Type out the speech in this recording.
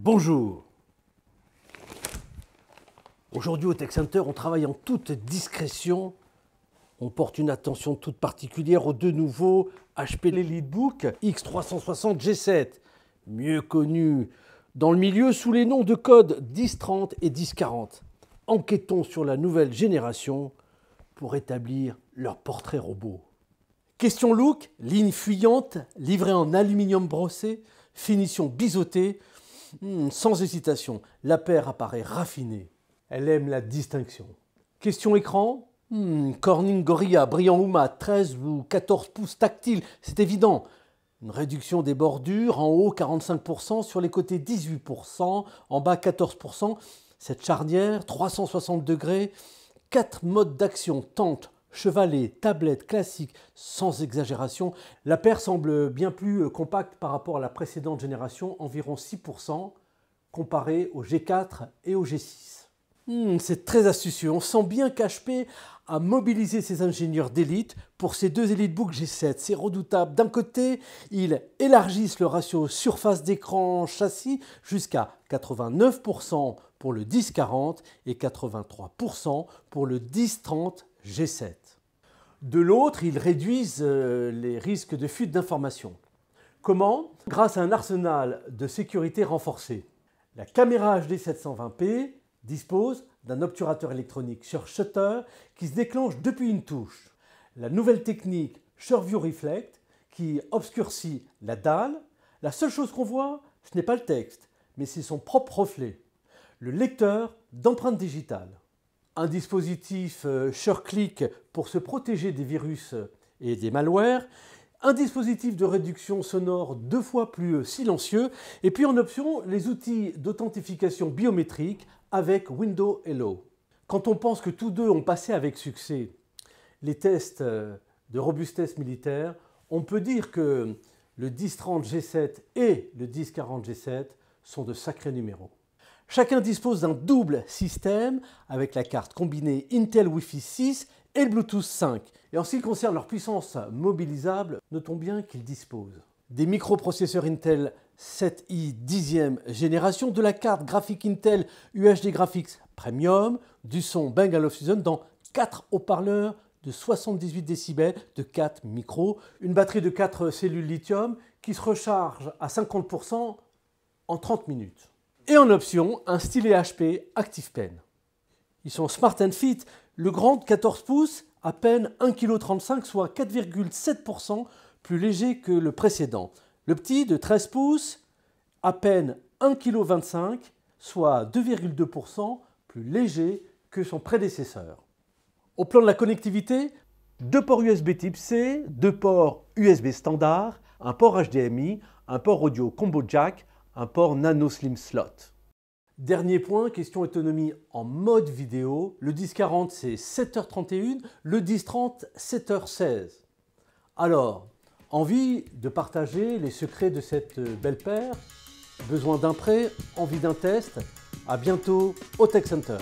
Bonjour. Aujourd'hui au Tech Center, on travaille en toute discrétion. On porte une attention toute particulière aux deux nouveaux HP EliteBook X360 G7, mieux connus dans le milieu sous les noms de code 1030 et 1040. Enquêtons sur la nouvelle génération pour établir leur portrait robot. Question look, ligne fuyante, livrée en aluminium brossé, finition biseautée. Sans hésitation, la paire apparaît raffinée. Elle aime la distinction. Question écran, Corning Gorilla brillant ou mat, 13 ou 14 pouces tactile, c'est évident. Une réduction des bordures, en haut 45%, sur les côtés 18%, en bas 14%. Cette charnière, 360 degrés, 4 modes d'action, tente, chevalet, tablette, classique, sans exagération. La paire semble bien plus compacte par rapport à la précédente génération, environ 6%, comparé au G4 et au G6. C'est très astucieux, on sent bien qu'HP a mobilisé ses ingénieurs d'élite pour ces deux EliteBook G7. C'est redoutable. D'un côté, ils élargissent le ratio surface d'écran châssis jusqu'à 89% pour le 1040 et 83% pour le 1030 G7. De l'autre, ils réduisent les risques de fuite d'informations. Comment? Grâce à un arsenal de sécurité renforcé. La caméra HD 720p dispose d'un obturateur électronique Sure Shutter qui se déclenche depuis une touche. La nouvelle technique SureView Reflect qui obscurcit la dalle. La seule chose qu'on voit, ce n'est pas le texte, mais c'est son propre reflet. Le lecteur d'empreintes digitales. Un dispositif SureClick pour se protéger des virus et des malwares. Un dispositif de réduction sonore 2 fois plus silencieux. Et puis en option, les outils d'authentification biométrique avec Windows Hello. Quand on pense que tous deux ont passé avec succès les tests de robustesse militaire, on peut dire que le 1030 G7 et le 1040 G7 sont de sacrés numéros. Chacun dispose d'un double système avec la carte combinée Intel Wi-Fi 6 et le Bluetooth 5. Et en ce qui concerne leur puissance mobilisable, notons bien qu'ils disposent des microprocesseurs Intel 7i 10e génération, de la carte graphique Intel UHD Graphics Premium, du son Bang & Olufsen dans 4 haut-parleurs de 78 décibels de 4 micros, une batterie de 4 cellules lithium qui se recharge à 50% en 30 minutes. Et en option, un stylet HP ActivePen. Ils sont Smart & Fit, le grand de 14 pouces, à peine 1,35 kg, soit 4,7% plus léger que le précédent. Le petit de 13 pouces, à peine 1,25 kg, soit 2,2% plus léger que son prédécesseur. Au plan de la connectivité, 2 ports USB Type C, 2 ports USB standard, un port HDMI, un port audio combo jack, un port nano slim slot. Dernier point, question autonomie en mode vidéo. Le 1040 c'est 7h31, le 1030 7h16. Alors, envie de partager les secrets de cette belle paire? Besoin d'un prêt? Envie d'un test? À bientôt au Tech Center.